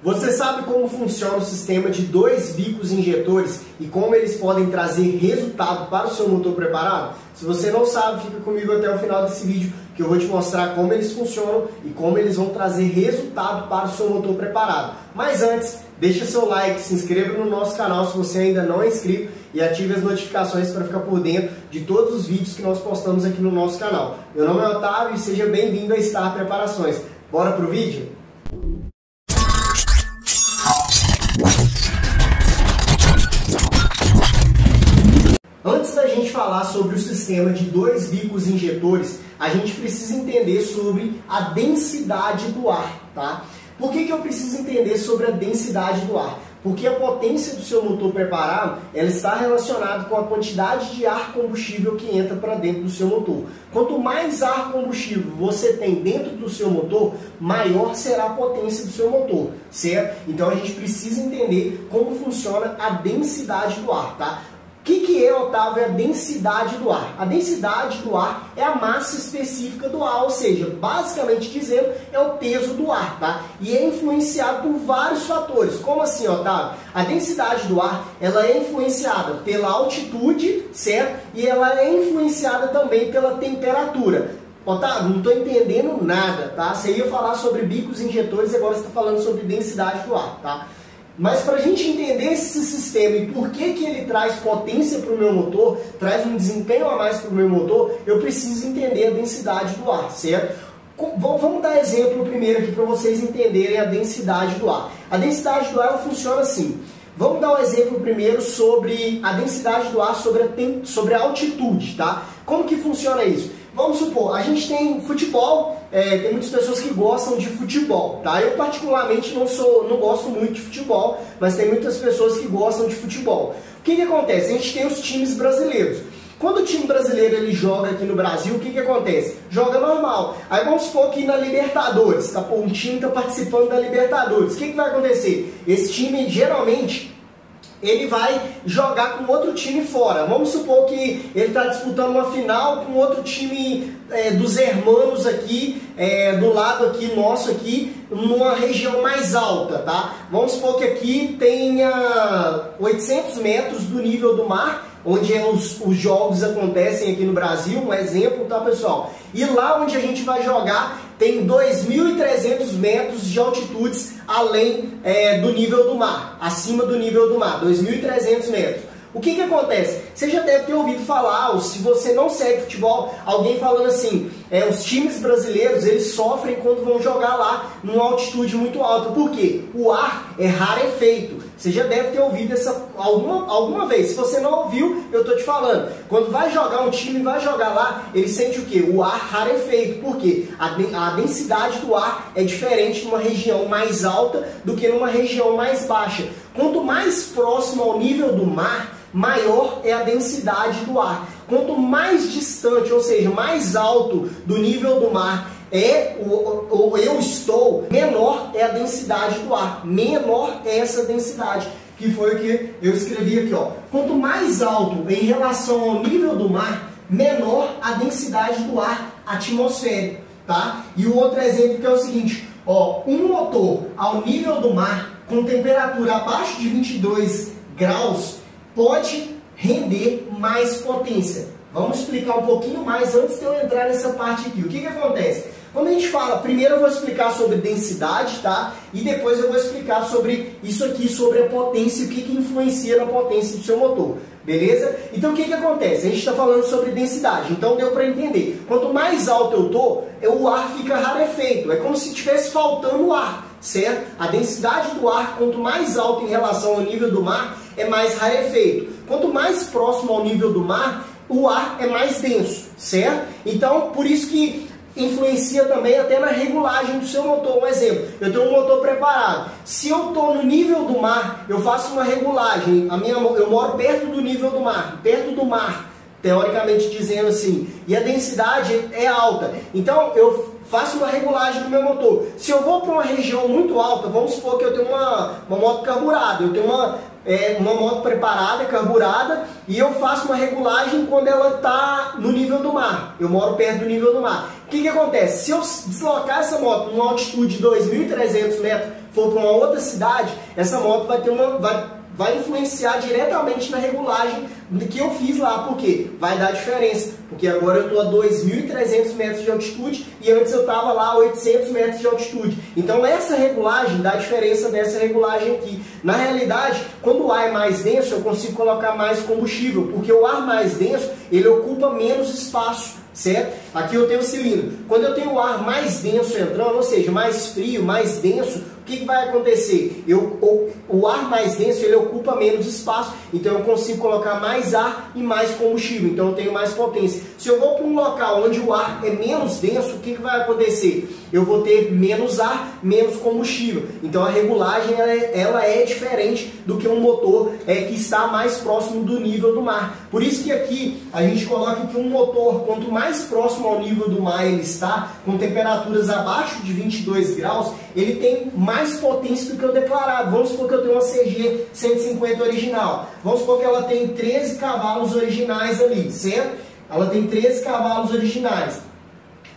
Você sabe como funciona o sistema de dois bicos injetores e como eles podem trazer resultado para o seu motor preparado? Se você não sabe, fica comigo até o final desse vídeo que eu vou te mostrar como eles funcionam e como eles vão trazer resultado para o seu motor preparado. Mas antes, deixa seu like, se inscreva no nosso canal se você ainda não é inscrito e ative as notificações para ficar por dentro de todos os vídeos que nós postamos aqui no nosso canal. Meu nome é Otávio e seja bem-vindo a Star Preparações. Bora pro vídeo? Antes da gente falar sobre o sistema de dois bicos injetores, a gente precisa entender sobre a densidade do ar, tá? Por que eu preciso entender sobre a densidade do ar? Porque a potência do seu motor preparado, ela está relacionada com a quantidade de ar combustível que entra para dentro do seu motor. Quanto mais ar combustível você tem dentro do seu motor, maior será a potência do seu motor, certo? Então a gente precisa entender como funciona a densidade do ar, tá? O que é, Otávio, a densidade do ar? A densidade do ar é a massa específica do ar, ou seja, basicamente dizendo, é o peso do ar, tá? E é influenciado por vários fatores. Como assim, Otávio? A densidade do ar, ela é influenciada pela altitude, certo? E ela é influenciada também pela temperatura. Otávio, não estou entendendo nada, tá? Você ia falar sobre bicos injetores e agora você está falando sobre densidade do ar, tá? Mas para a gente entender esse sistema e por que ele traz potência para o meu motor, traz um desempenho a mais para o meu motor, eu preciso entender a densidade do ar, certo? Vamos dar exemplo primeiro aqui para vocês entenderem a densidade do ar. A densidade do ar ela funciona assim. Vamos dar um exemplo primeiro sobre a densidade do ar sobre a altitude, tá? Como que funciona isso? Vamos supor, a gente tem futebol, tem muitas pessoas que gostam de futebol, tá? Eu particularmente não gosto muito de futebol, mas tem muitas pessoas que gostam de futebol. O que acontece? A gente tem os times brasileiros. Quando o time brasileiro ele joga aqui no Brasil, o que acontece? Joga normal. Aí vamos supor que na Libertadores, tá? Um time está participando da Libertadores. O que vai acontecer? Esse time geralmente ele vai jogar com outro time fora. Vamos supor que ele está disputando uma final com outro time dos hermanos aqui, do lado aqui nosso aqui, numa região mais alta, tá? Vamos supor que aqui tenha 800 metros do nível do mar, onde os jogos acontecem aqui no Brasil, um exemplo, tá, pessoal? E lá onde a gente vai jogar tem 2.300 metros de altitudes além do nível do mar, acima do nível do mar, 2.300 metros. O que acontece? Você já deve ter ouvido falar, ou se você não segue futebol, alguém falando assim, os times brasileiros, eles sofrem quando vão jogar lá numa altitude muito alta. Por quê? O ar é rarefeito. Você já deve ter ouvido essa alguma vez. Se você não ouviu, eu estou te falando. Quando vai jogar um time, vai jogar lá, ele sente o quê? O ar rarefeito. Por quê? A densidade do ar é diferente numa região mais alta do que numa região mais baixa. Quanto mais próximo ao nível do mar, maior é a densidade do ar. Quanto mais distante, ou seja, mais alto do nível do mar eu estou, menor é a densidade do ar. Menor é essa densidade, que foi o que eu escrevi aqui, ó. Quanto mais alto em relação ao nível do mar, menor a densidade do ar atmosférico, tá? E o outro exemplo que é o seguinte, ó, um motor ao nível do mar, com temperatura abaixo de 22 graus, pode render mais potência. Vamos explicar um pouquinho mais antes de eu entrar nessa parte aqui. O que acontece? Quando a gente fala, primeiro eu vou explicar sobre densidade, tá? E depois eu vou explicar sobre isso aqui, sobre a potência e o que influencia na potência do seu motor. Beleza? Então o que acontece? A gente está falando sobre densidade, então deu para entender. Quanto mais alto eu tô, o ar fica rarefeito. É como se estivesse faltando ar, certo? A densidade do ar, quanto mais alto em relação ao nível do mar, é mais rarefeito. Quanto mais próximo ao nível do mar, o ar é mais denso, certo? Então, por isso que influencia também até na regulagem do seu motor. Um exemplo, eu tenho um motor preparado. Se eu estou no nível do mar, eu faço uma regulagem. Eu moro perto do nível do mar, teoricamente dizendo assim, e a densidade é alta. Então, eu faço uma regulagem do meu motor. Se eu vou para uma região muito alta, vamos supor que eu tenho uma moto carburada, eu tenho uma moto preparada, carburada, e eu faço uma regulagem quando ela está no nível do mar. Eu moro perto do nível do mar. O que acontece? Se eu deslocar essa moto numa altitude de 2.300 metros, for para uma outra cidade, essa moto vai influenciar diretamente na regulagem que eu fiz lá. Por quê? Vai dar diferença, porque agora eu estou a 2.300 metros de altitude e antes eu estava lá a 800 metros de altitude. Então essa regulagem dá diferença dessa regulagem aqui. Na realidade, quando o ar é mais denso, eu consigo colocar mais combustível, porque o ar mais denso, ele ocupa menos espaço, certo? Aqui eu tenho o cilindro. Quando eu tenho o ar mais denso entrando, ou seja, mais frio, mais denso, o que vai acontecer? O ar mais denso, ele ocupa menos espaço, então eu consigo colocar mais ar e mais combustível, então eu tenho mais potência. Se eu vou para um local onde o ar é menos denso, o que vai acontecer? Eu vou ter menos ar, menos combustível. Então a regulagem ela é diferente do que um motor que está mais próximo do nível do mar. Por isso que aqui a gente coloca que um motor, quanto mais próximo ao nível do mar ele está, com temperaturas abaixo de 22 graus, ele tem mais potência do que o declarado. Vamos supor que eu tenho uma CG 150 original. Vamos supor que ela tem 13 cavalos originais ali, certo? Ela tem 13 cavalos originais.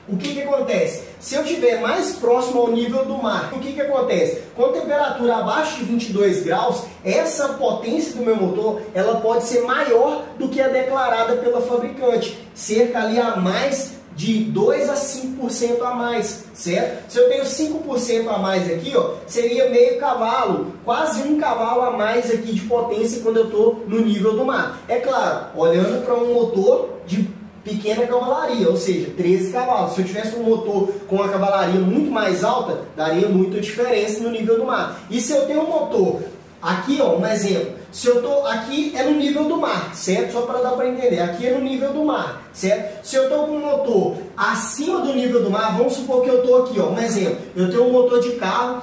O que acontece? Se eu estiver mais próximo ao nível do mar, o que acontece? Com temperatura abaixo de 22 graus, essa potência do meu motor, ela pode ser maior do que a declarada pela fabricante, cerca ali a mais de 2 a 5% a mais, certo? Se eu tenho 5% a mais aqui, ó, seria meio cavalo, quase um cavalo a mais aqui de potência quando eu estou no nível do mar. É claro, olhando para um motor de pequena cavalaria, ou seja, 13 cavalos. Se eu tivesse um motor com uma cavalaria muito mais alta, daria muita diferença no nível do mar. E se eu tenho um motor, aqui ó, um exemplo, se eu tô aqui é no nível do mar, certo? Só para dar para entender, aqui é no nível do mar, certo? Se eu estou com um motor acima do nível do mar, vamos supor que eu estou aqui, ó, um exemplo, eu tenho um motor de carro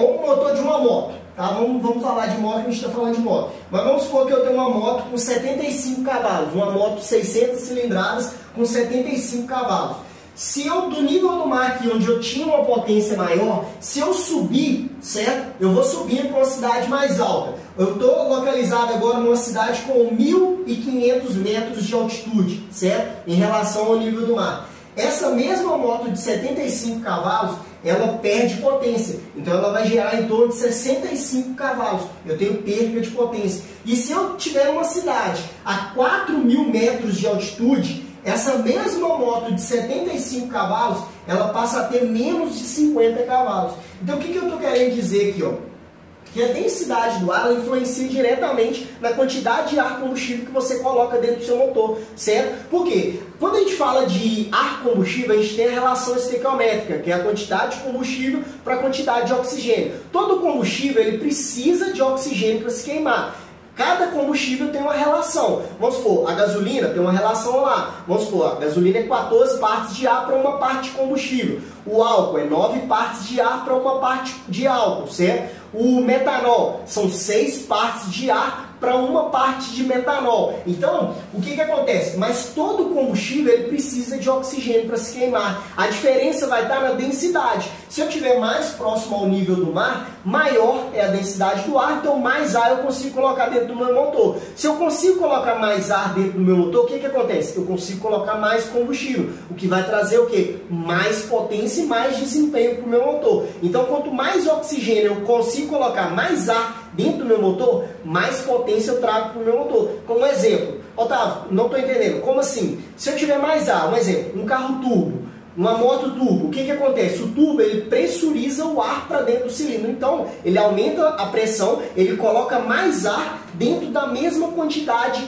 ou um motor de uma moto. Tá? Vamos falar de moto, a gente está falando de moto. Mas vamos supor que eu tenho uma moto com 75 cavalos, uma moto 600 cilindradas com 75 cavalos. Se eu, do nível do mar aqui, onde eu tinha uma potência maior, se eu subir, certo? Eu vou subindo para uma cidade mais alta. Eu estou localizado agora numa cidade com 1.500 metros de altitude, certo? Em relação ao nível do mar. Essa mesma moto de 75 cavalos, ela perde potência. Então ela vai gerar em torno de 65 cavalos. Eu tenho perda de potência. E se eu tiver uma cidade a 4.000 metros de altitude, essa mesma moto de 75 cavalos, ela passa a ter menos de 50 cavalos. Então o que eu estou querendo dizer aqui, ó? Que a densidade do ar influencia diretamente na quantidade de ar combustível que você coloca dentro do seu motor, certo? Por quê? Quando a gente fala de ar combustível, a gente tem a relação estequiométrica, que é a quantidade de combustível para a quantidade de oxigênio. Todo combustível ele precisa de oxigênio para se queimar. Cada combustível tem uma relação. Vamos supor, a gasolina tem uma relação lá. Vamos supor, a gasolina é 14 partes de ar para uma parte de combustível. O álcool é 9 partes de ar para uma parte de álcool, certo? O metanol são 6 partes de ar para uma parte de metanol. Então, o que acontece? Mas todo combustível ele precisa de oxigênio para se queimar. A diferença vai estar na densidade. Se eu estiver mais próximo ao nível do mar, maior é a densidade do ar, então mais ar eu consigo colocar dentro do meu motor. Se eu consigo colocar mais ar dentro do meu motor, o que acontece? Eu consigo colocar mais combustível, o que vai trazer o quê? Mais potência e mais desempenho para o meu motor. Então, quanto mais oxigênio eu consigo colocar mais ar dentro do meu motor, mais potência eu trago para o meu motor. Como exemplo, Otávio, não estou entendendo, como assim? Se eu tiver mais ar, um exemplo, um carro turbo, uma moto turbo, o que acontece? O turbo ele pressuriza o ar para dentro do cilindro, então ele aumenta a pressão, ele coloca mais ar dentro da mesma quantidade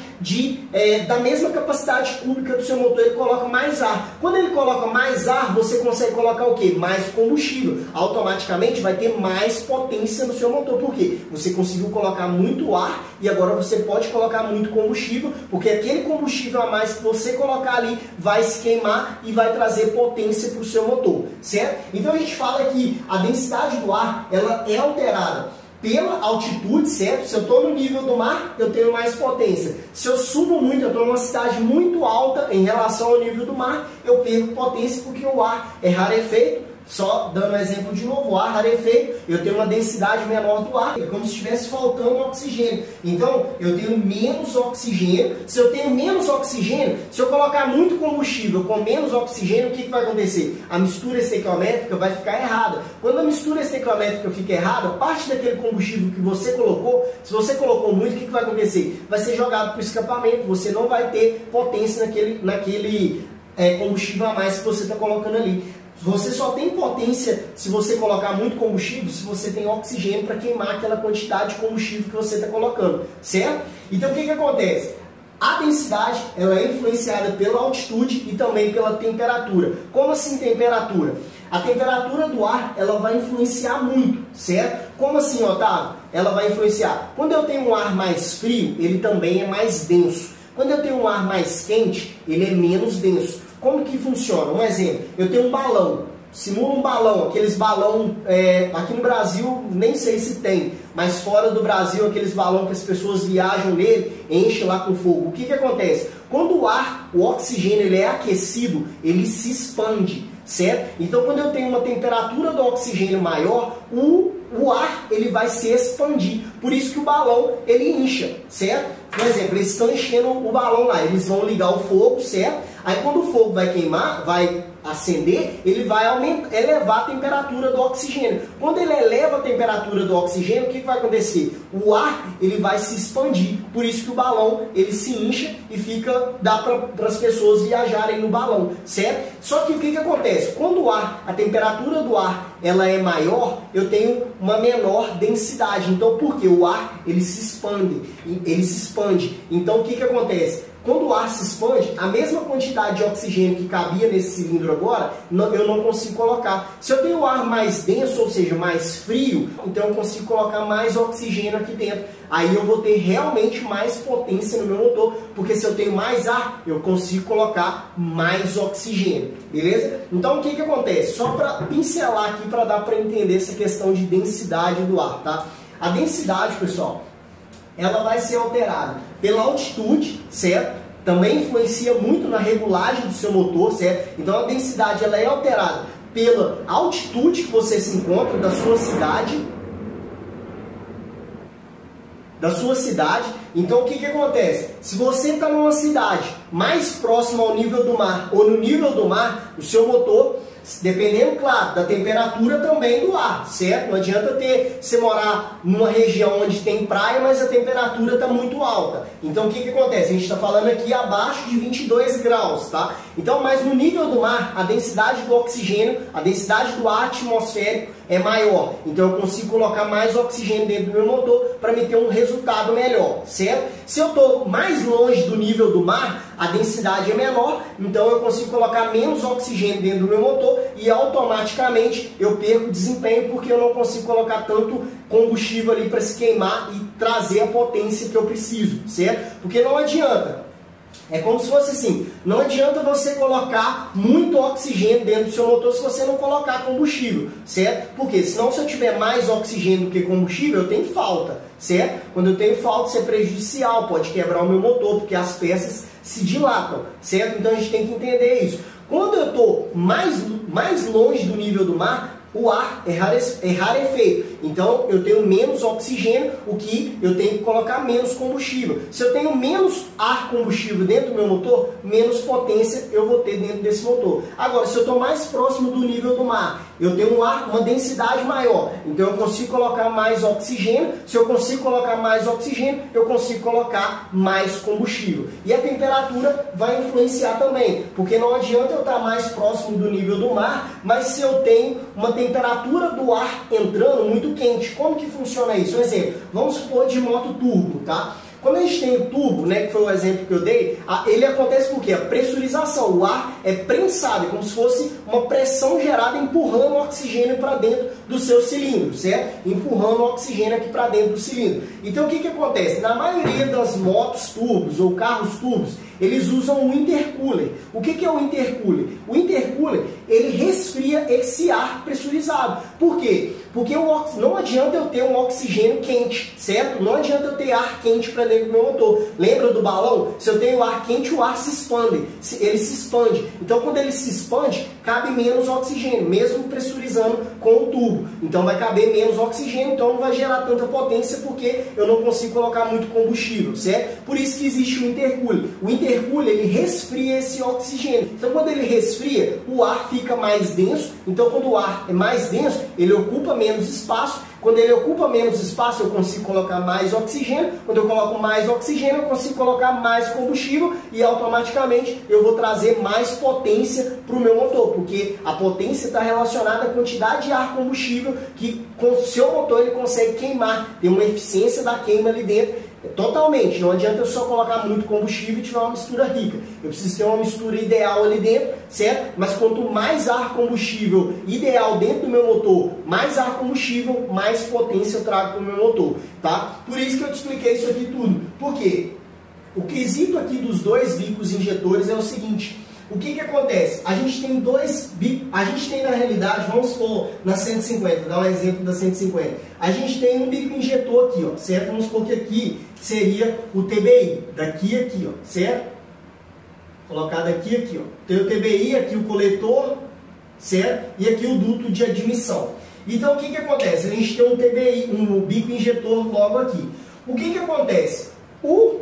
da mesma capacidade cúbica do seu motor, ele coloca mais ar. Quando ele coloca mais ar, você consegue colocar o quê? Mais combustível. Automaticamente vai ter mais potência no seu motor. Por quê? Você conseguiu colocar muito ar e agora você pode colocar muito combustível, porque aquele combustível a mais que você colocar ali vai se queimar e vai trazer potência para o seu motor, certo? Então a gente fala que a densidade do ar ela é alterada pela altitude, certo? Se eu estou no nível do mar, eu tenho mais potência. Se eu subo muito, eu estou numa cidade muito alta em relação ao nível do mar, eu perco potência porque o ar é rarefeito, Só dando um exemplo de novo, o ar rarefeito, eu tenho uma densidade menor do ar, é como se estivesse faltando oxigênio. Então, eu tenho menos oxigênio. Se eu tenho menos oxigênio, se eu colocar muito combustível com menos oxigênio, o que vai acontecer? A mistura estequiométrica vai ficar errada. Quando a mistura estequiométrica fica errada, parte daquele combustível que você colocou, se você colocou muito, o que vai acontecer? Vai ser jogado para o escapamento, você não vai ter potência naquele combustível a mais que você está colocando ali. Você só tem potência se você colocar muito combustível, se você tem oxigênio para queimar aquela quantidade de combustível que você está colocando, certo? Então o que acontece? A densidade ela é influenciada pela altitude e também pela temperatura. Como assim temperatura? A temperatura do ar ela vai influenciar muito, certo? Como assim, Otávio? Ela vai influenciar. Quando eu tenho um ar mais frio, ele também é mais denso. Quando eu tenho um ar mais quente, ele é menos denso. Como que funciona? Um exemplo, eu tenho um balão, simula um balão, aqueles balão, aqui no Brasil nem sei se tem, mas fora do Brasil, aqueles balão que as pessoas viajam nele, enchem lá com fogo. O que acontece? Quando o oxigênio ele é aquecido, ele se expande, certo? Então quando eu tenho uma temperatura do oxigênio maior, o ar ele vai se expandir, por isso que o balão ele incha, certo? Por exemplo, eles estão enchendo o balão lá, eles vão ligar o fogo, certo? Aí quando o fogo vai queimar, vai acender, ele vai elevar a temperatura do oxigênio. Quando ele eleva a temperatura do oxigênio, o que vai acontecer? O ar ele vai se expandir, por isso que o balão ele se incha e dá para as pessoas viajarem no balão, certo? Só que o que acontece? Quando a temperatura do ar ela é maior, eu tenho uma menor densidade. Então por quê? O ar ele se expande. Então o que acontece? Quando o ar se expande, a mesma quantidade de oxigênio que cabia nesse cilindro agora, eu não consigo colocar. Se eu tenho o ar mais denso, ou seja, mais frio, então eu consigo colocar mais oxigênio aqui dentro. Aí eu vou ter realmente mais potência no meu motor, porque se eu tenho mais ar, eu consigo colocar mais oxigênio, beleza? Então o que acontece? Só para pincelar aqui, para dar para entender essa questão de densidade do ar, tá? A densidade, pessoal, ela vai ser alterada pela altitude, certo? Também influencia muito na regulagem do seu motor, certo? Então a densidade ela é alterada pela altitude que você se encontra da sua cidade. Então o que acontece? Se você está numa cidade mais próxima ao nível do mar ou no nível do mar, o seu motor, dependendo, claro, da temperatura também do ar, certo? Não adianta você morar numa região onde tem praia, mas a temperatura está muito alta. Então, o que acontece? A gente está falando aqui abaixo de 22 graus, tá? Então, mas no nível do mar, a densidade do oxigênio, a densidade do ar atmosférico é maior. Então, eu consigo colocar mais oxigênio dentro do meu motor para me ter um resultado melhor, certo? Se eu estou mais longe do nível do mar, a densidade é menor, então eu consigo colocar menos oxigênio dentro do meu motor e automaticamente eu perco desempenho porque eu não consigo colocar tanto combustível ali para se queimar e trazer a potência que eu preciso, certo? Porque não adianta. É como se fosse assim, não adianta você colocar muito oxigênio dentro do seu motor se você não colocar combustível, certo? Porque senão se eu tiver mais oxigênio do que combustível, eu tenho falta, certo? Quando eu tenho falta, isso é prejudicial, pode quebrar o meu motor, porque as peças se dilatam, certo? Então a gente tem que entender isso. Quando eu estou mais longe do nível do mar, o ar é rarefeito. Então eu tenho menos oxigênio, o que eu tenho que colocar menos combustível. Se eu tenho menos ar combustível dentro do meu motor, menos potência eu vou ter dentro desse motor. Agora, se eu estou mais próximo do nível do mar, eu tenho uma densidade maior, então eu consigo colocar mais oxigênio. Se eu consigo colocar mais oxigênio, eu consigo colocar mais combustível. E a temperatura vai influenciar também, porque não adianta eu estar mais próximo do nível do mar, mas se eu tenho uma temperatura do ar entrando muito quente, como que funciona isso? Um exemplo, vamos supor de moto turbo, tá? Quando a gente tem o turbo, né, que foi o exemplo que eu dei, ele acontece por quê? A pressurização, o ar é prensado, é como se fosse uma pressão gerada empurrando o oxigênio para dentro do seu cilindro, certo? Empurrando o oxigênio aqui para dentro do cilindro. Então o que acontece? Na maioria das motos turbos ou carros turbos, eles usam o intercooler. O que é o intercooler? O intercooler, ele resfria esse ar pressurizado. Por quê? Porque não adianta eu ter um oxigênio quente, certo? Não adianta eu ter ar quente para dentro do meu motor. Lembra do balão? Se eu tenho ar quente, o ar se expande. Ele se expande. Então, quando ele se expande, cabe menos oxigênio, mesmo pressurizando com o tubo. Então, vai caber menos oxigênio, então não vai gerar tanta potência porque eu não consigo colocar muito combustível, certo? Por isso que existe o intercooler. O intercooler, ele resfria esse oxigênio. Então, quando ele resfria, o ar fica mais denso. Então, quando o ar é mais denso, ele ocupa menos espaço. Quando ele ocupa menos espaço, eu consigo colocar mais oxigênio. Quando eu coloco mais oxigênio, eu consigo colocar mais combustível e automaticamente eu vou trazer mais potência para o meu motor, porque a potência está relacionada à quantidade de ar combustível que com o seu motor ele consegue queimar, tem uma eficiência da queima ali dentro. Totalmente, não adianta eu só colocar muito combustível e tiver uma mistura rica. Eu preciso ter uma mistura ideal ali dentro, certo? Mas quanto mais ar combustível ideal dentro do meu motor, mais ar combustível, mais potência eu trago para o meu motor, tá? Por isso que eu te expliquei isso aqui tudo. Por quê? O quesito aqui dos dois bicos injetores é o seguinte. O que acontece? A gente tem dois bicos, a gente tem na realidade, vamos supor, na 150, dar um exemplo da 150. A gente tem um bico injetor aqui, ó, certo? Vamos supor que aqui seria o TBI, daqui a aqui, ó, certo? Colocar daqui a aqui, ó. Tem o TBI, aqui o coletor, certo? E aqui o duto de admissão. Então o que acontece? A gente tem um TBI, um bico injetor logo aqui. O que acontece? O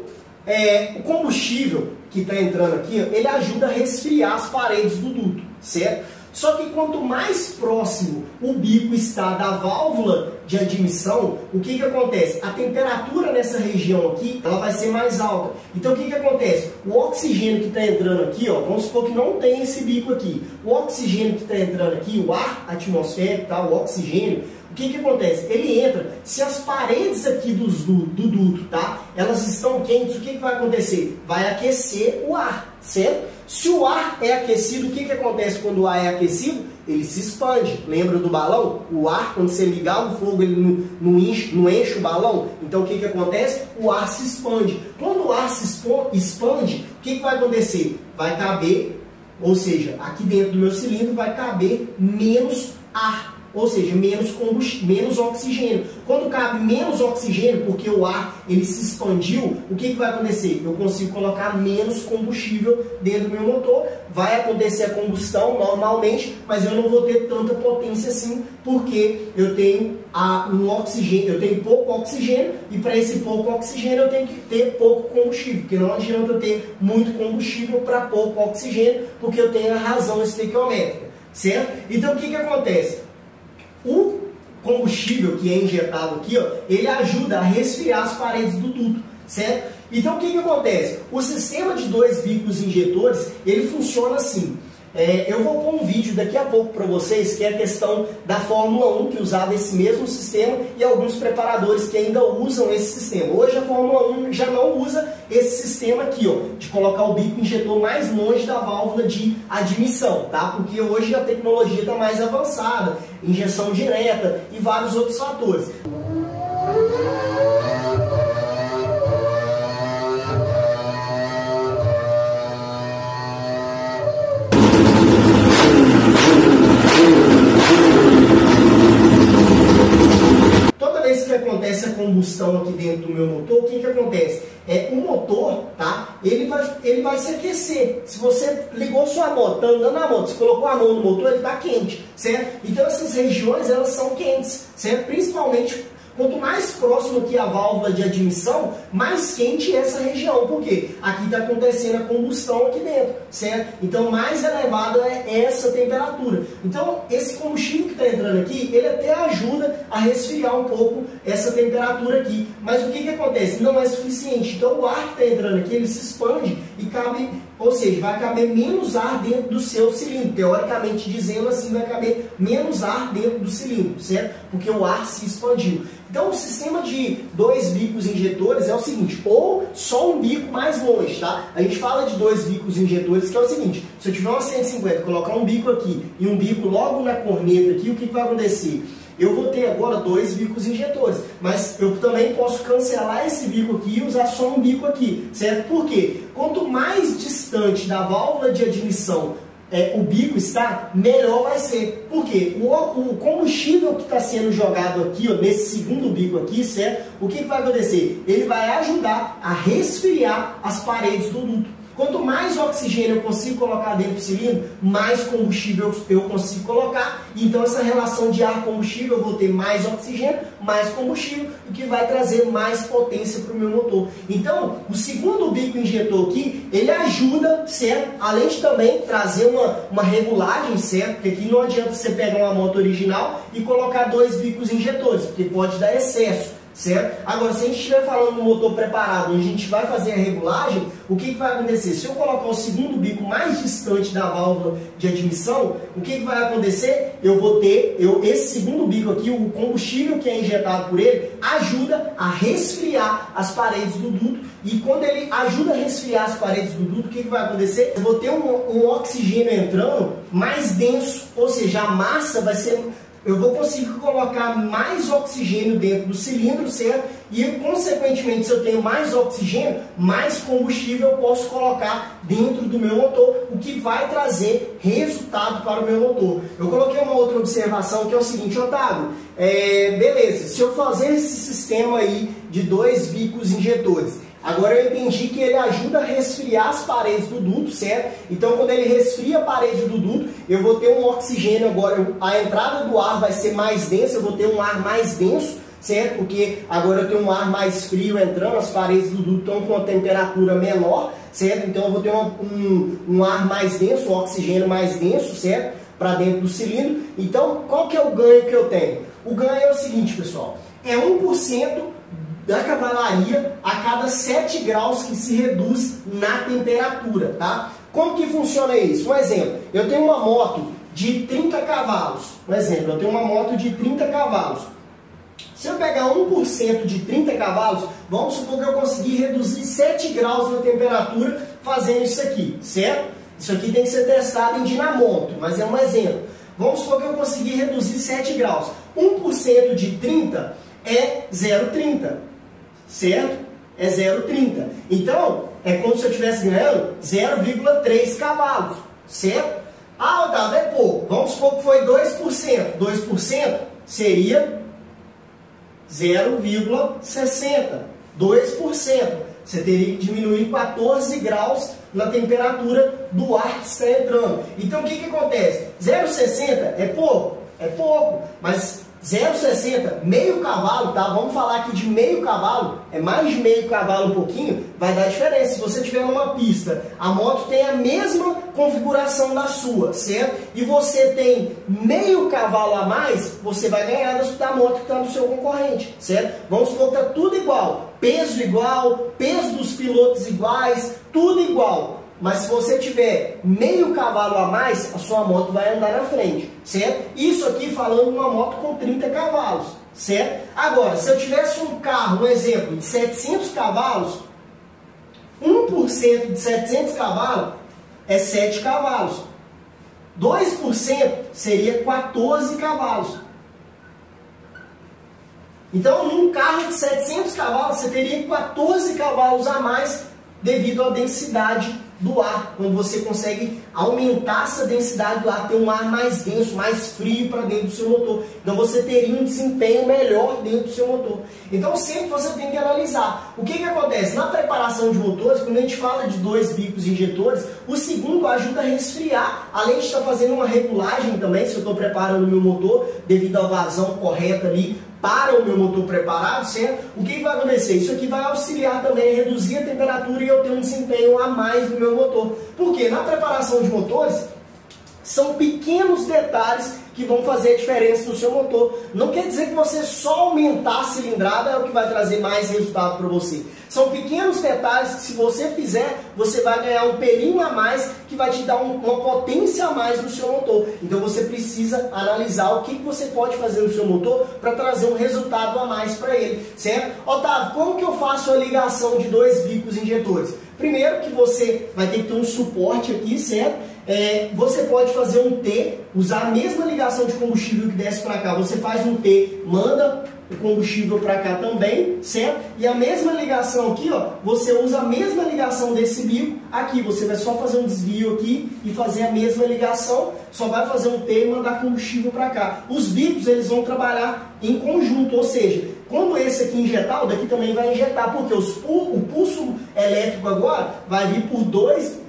combustível que está entrando aqui, ele ajuda a resfriar as paredes do duto, certo? Só que quanto mais próximo o bico está da válvula de admissão, o que acontece? A temperatura nessa região aqui, ela vai ser mais alta. Então o que acontece? O oxigênio que está entrando aqui, ó, vamos supor que não tem esse bico aqui. O oxigênio que está entrando aqui, o ar atmosférico, tá? O oxigênio, o que acontece? Ele entra, se as paredes aqui do duto, tá? Elas estão quentes, o que vai acontecer? Vai aquecer o ar, certo? Se o ar é aquecido, o que acontece quando o ar é aquecido? Ele se expande. Lembra do balão? O ar, quando você ligar o fogo, ele não enche o balão. Então o que acontece? O ar se expande. Quando o ar se expande, o que vai acontecer? Vai caber, ou seja, aqui dentro do meu cilindro vai caber menos ar. Ou seja, menos oxigênio. Quando cabe menos oxigênio, porque o ar ele se expandiu, o que vai acontecer? Eu consigo colocar menos combustível dentro do meu motor. Vai acontecer a combustão normalmente, mas eu não vou ter tanta potência assim, porque eu tenho eu tenho pouco oxigênio, e para esse pouco oxigênio eu tenho que ter pouco combustível, porque não adianta eu ter muito combustível para pouco oxigênio, porque eu tenho a razão estequiométrica, certo? Então o que acontece? O combustível que é injetado aqui, ó, ele ajuda a resfriar as paredes do duto, certo? Então o que acontece? O sistema de dois bicos injetores, ele funciona assim. Eu vou pôr um vídeo daqui a pouco para vocês, que é a questão da Fórmula 1, que usava esse mesmo sistema, e alguns preparadores que ainda usam esse sistema. Hoje a Fórmula 1 já não usa esse sistema aqui, ó, de colocar o bico injetor mais longe da válvula de admissão, tá? Porque hoje a tecnologia está mais avançada, injeção direta e vários outros fatores. Acontece a combustão aqui dentro do meu motor, o que acontece? O motor, tá? Ele vai se aquecer. Se você ligou sua moto, tá andando na moto, você colocou a mão no motor, ele está quente, certo? Então essas regiões, elas são quentes, certo? Principalmente, quanto mais próximo aqui a válvula de admissão, mais quente é essa região. Por quê? Aqui está acontecendo a combustão aqui dentro, certo? Então, mais elevada é essa temperatura. Então, esse combustível que está entrando aqui, ele até ajuda a resfriar um pouco essa temperatura aqui. Mas o que acontece? Não é suficiente. Então, o ar que está entrando aqui, ele se expande e cabe, ou seja, vai caber menos ar dentro do seu cilindro. Teoricamente dizendo assim, vai caber menos ar dentro do cilindro, certo? Porque o ar se expandiu. Então, o sistema de dois bicos injetores é o seguinte, ou só um bico mais longe, tá? A gente fala de dois bicos injetores, que é o seguinte, se eu tiver uma 150, colocar um bico aqui e um bico logo na corneta aqui, o que vai acontecer? Eu vou ter agora dois bicos injetores, mas eu também posso cancelar esse bico aqui e usar só um bico aqui, certo? Por quê? Quanto mais distante da válvula de admissão o bico está, melhor vai ser. Por quê? O combustível que está sendo jogado aqui, ó, nesse segundo bico aqui, certo? O que vai acontecer? Ele vai ajudar a resfriar as paredes do duto. Quanto mais oxigênio eu consigo colocar dentro do cilindro, mais combustível eu consigo colocar. Então essa relação de ar-combustível, eu vou ter mais oxigênio, mais combustível, o que vai trazer mais potência para o meu motor. Então, o segundo bico injetor aqui, ele ajuda, certo? Além de também trazer uma regulagem, certo? Porque aqui não adianta você pegar uma moto original e colocar 2 bicos injetores, porque pode dar excesso. Certo? Agora, se a gente estiver falando no motor preparado, onde a gente vai fazer a regulagem, o que vai acontecer? Se eu colocar o segundo bico mais distante da válvula de admissão, o que vai acontecer? Eu vou ter, esse segundo bico aqui, o combustível que é injetado por ele, ajuda a resfriar as paredes do duto. E quando ele ajuda a resfriar as paredes do duto, o que vai acontecer? Eu vou ter um oxigênio entrando mais denso, ou seja, a massa vai ser... Eu vou conseguir colocar mais oxigênio dentro do cilindro, certo? E, consequentemente, se eu tenho mais oxigênio, mais combustível eu posso colocar dentro do meu motor, o que vai trazer resultado para o meu motor. Eu coloquei uma outra observação que é o seguinte, Otávio, beleza, se eu fazer esse sistema aí de 2 bicos injetores, agora eu entendi que ele ajuda a resfriar as paredes do duto, certo? Então, quando ele resfria a parede do duto, eu vou ter um oxigênio agora, a entrada do ar vai ser mais densa, eu vou ter um ar mais denso, certo? Porque agora eu tenho um ar mais frio entrando, as paredes do duto estão com uma temperatura menor, certo? Então, eu vou ter um ar mais denso, um oxigênio mais denso, certo? Para dentro do cilindro. Então, qual que é o ganho que eu tenho? O ganho é o seguinte, pessoal, é 1% da cavalaria a cada 7 graus que se reduz na temperatura, tá? Como que funciona isso? Um exemplo, eu tenho uma moto de 30 cavalos, um exemplo, eu tenho uma moto de 30 cavalos. Se eu pegar 1% de 30 cavalos, vamos supor que eu consegui reduzir 7 graus na temperatura fazendo isso aqui, certo? Isso aqui tem que ser testado em dinamoto, mas é um exemplo. Vamos supor que eu consegui reduzir 7 graus. 1% de 30 é 0,30. Certo? É 0,30. Então, é como se eu estivesse ganhando 0,3 cavalos. Certo? Ah, Otávio, é pouco. Vamos supor que foi 2%. 2% seria 0,60. 2%. Você teria que diminuir 14 graus na temperatura do ar que está entrando. Então, o que acontece? 0,60 é pouco? É pouco. Mas 0,60, meio cavalo, tá? Vamos falar aqui de meio cavalo, é mais de meio cavalo um pouquinho, vai dar diferença. Se você estiver numa pista, a moto tem a mesma configuração da sua, certo? E você tem meio cavalo a mais, você vai ganhar da moto que está no seu concorrente, certo? Vamos supor que está tudo igual, peso dos pilotos iguais, tudo igual. Mas se você tiver meio cavalo a mais, a sua moto vai andar na frente, certo? Isso aqui falando de uma moto com 30 cavalos, certo? Agora, se eu tivesse um carro, um exemplo, de 700 cavalos, 1% de 700 cavalos é 7 cavalos. 2% seria 14 cavalos. Então, num carro de 700 cavalos, você teria 14 cavalos a mais devido à densidade do ar, quando você consegue aumentar essa densidade do ar, ter um ar mais denso, mais frio para dentro do seu motor. Então você teria um desempenho melhor dentro do seu motor. Então sempre você tem que analisar. O que acontece? Na preparação de motores, quando a gente fala de 2 bicos injetores, o segundo ajuda a resfriar, além de estar fazendo uma regulagem também, se eu estou preparando o meu motor, devido à vazão correta ali, para o meu motor preparado, certo? O que vai acontecer? Isso aqui vai auxiliar também a reduzir a temperatura e eu ter um desempenho a mais no meu motor. Porque na preparação de motores, são pequenos detalhes que vão fazer a diferença no seu motor. Não quer dizer que você só aumentar a cilindrada é o que vai trazer mais resultado para você. São pequenos detalhes que, se você fizer, você vai ganhar um pelinho a mais, que vai te dar uma potência a mais no seu motor. Então você precisa analisar o que você pode fazer no seu motor para trazer um resultado a mais para ele, certo? Otávio, como que eu faço a ligação de 2 bicos injetores? Primeiro que você vai ter que ter um suporte aqui, certo? Você pode fazer um T, usar a mesma ligação de combustível que desce para cá. Você faz um T, manda o combustível para cá também, certo? E a mesma ligação aqui, ó, você usa a mesma ligação desse bico aqui, você vai só fazer um desvio aqui e fazer a mesma ligação, só vai fazer um T e mandar combustível para cá. Os bicos, eles vão trabalhar em conjunto, ou seja, quando esse aqui injetar, o daqui também vai injetar, porque o pulso elétrico agora vai vir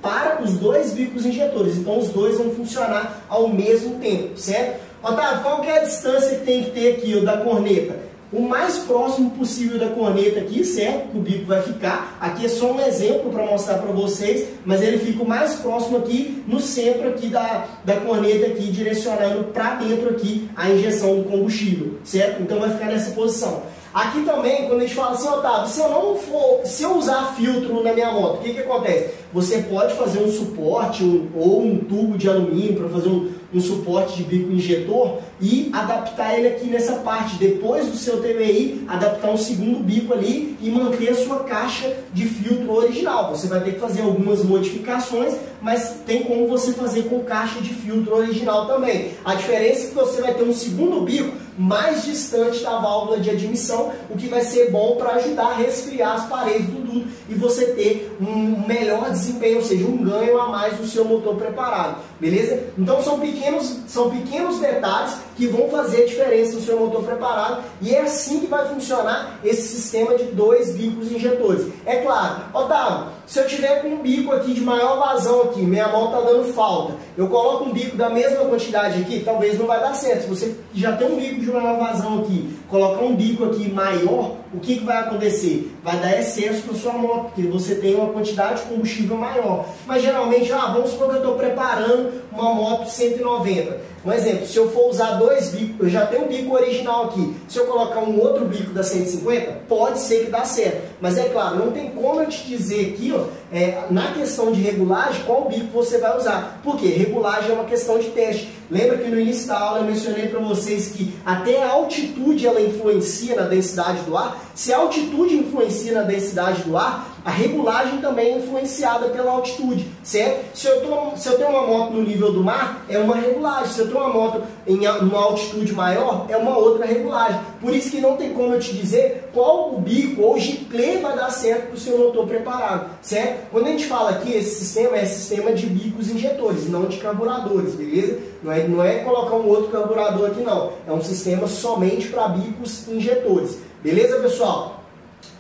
para os dois bicos injetores, então os dois vão funcionar ao mesmo tempo, certo? Otávio, qual que é a distância que tem que ter aqui, da corneta? O mais próximo possível da corneta aqui, certo? Que o bico vai ficar. Aqui é só um exemplo para mostrar para vocês, mas ele fica o mais próximo aqui, no centro aqui da corneta aqui, direcionando para dentro aqui a injeção do combustível, certo? Então vai ficar nessa posição. Aqui também, quando a gente fala assim, Otávio, se eu usar filtro na minha moto, o que acontece? Você pode fazer um suporte ou um tubo de alumínio para fazer um suporte de bico injetor e adaptar ele aqui nessa parte. Depois do seu TBI, adaptar um segundo bico ali e manter a sua caixa de filtro original. Você vai ter que fazer algumas modificações, mas tem como você fazer com caixa de filtro original também. A diferença é que você vai ter um segundo bico mais distante da válvula de admissão, o que vai ser bom para ajudar a resfriar as paredes do duto e você ter um melhor desempenho, ou seja, um ganho a mais do seu motor preparado, beleza? Então são pequenos detalhes que vão fazer a diferença no seu motor preparado e é assim que vai funcionar esse sistema de dois bicos injetores. É claro, Otávio, se eu tiver com um bico aqui de maior vazão aqui, minha moto está dando falta, eu coloco um bico da mesma quantidade aqui, talvez não vai dar certo. Se você já tem um bico de maior vazão aqui, colocar um bico aqui maior, o que vai acontecer? Vai dar excesso para sua moto, porque você tem uma quantidade de combustível maior. Mas geralmente, vamos supor que eu estou preparando uma moto 190. Um exemplo, se eu for usar dois bicos, eu já tenho um bico original aqui, se eu colocar um outro bico da 150, pode ser que dá certo. Mas é claro, não tem como eu te dizer aqui, na questão de regulagem, qual bico você vai usar. Porque regulagem é uma questão de teste. Lembra que no início da aula eu mencionei para vocês que até a altitude ela influencia na densidade do ar? Se a altitude influencia na densidade do ar, a regulagem também é influenciada pela altitude, certo? Se eu tenho uma moto no nível do mar, é uma regulagem. Se eu tenho uma moto em uma altitude maior, é uma outra regulagem. Por isso que não tem como eu te dizer qual o bico ou giclê vai dar certo para o seu motor preparado, certo? Quando a gente fala aqui, esse sistema é sistema de bicos injetores, não de carburadores, beleza? Não é colocar um outro carburador aqui, não. É um sistema somente para bicos injetores. Beleza, pessoal?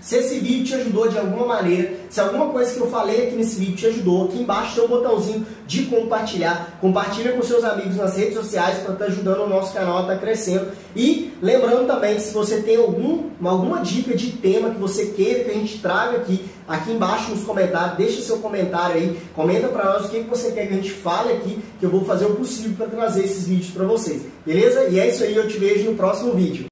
Se esse vídeo te ajudou de alguma maneira, se alguma coisa que eu falei aqui nesse vídeo te ajudou, aqui embaixo tem um botãozinho de compartilhar. Compartilha com seus amigos nas redes sociais para estar ajudando o nosso canal a estar crescendo. E lembrando também que se você tem alguma dica de tema que você queira que a gente traga aqui embaixo nos comentários, deixa seu comentário aí, comenta para nós o que você quer que a gente fale aqui, que eu vou fazer o possível para trazer esses vídeos para vocês. Beleza? E é isso aí, eu te vejo no próximo vídeo.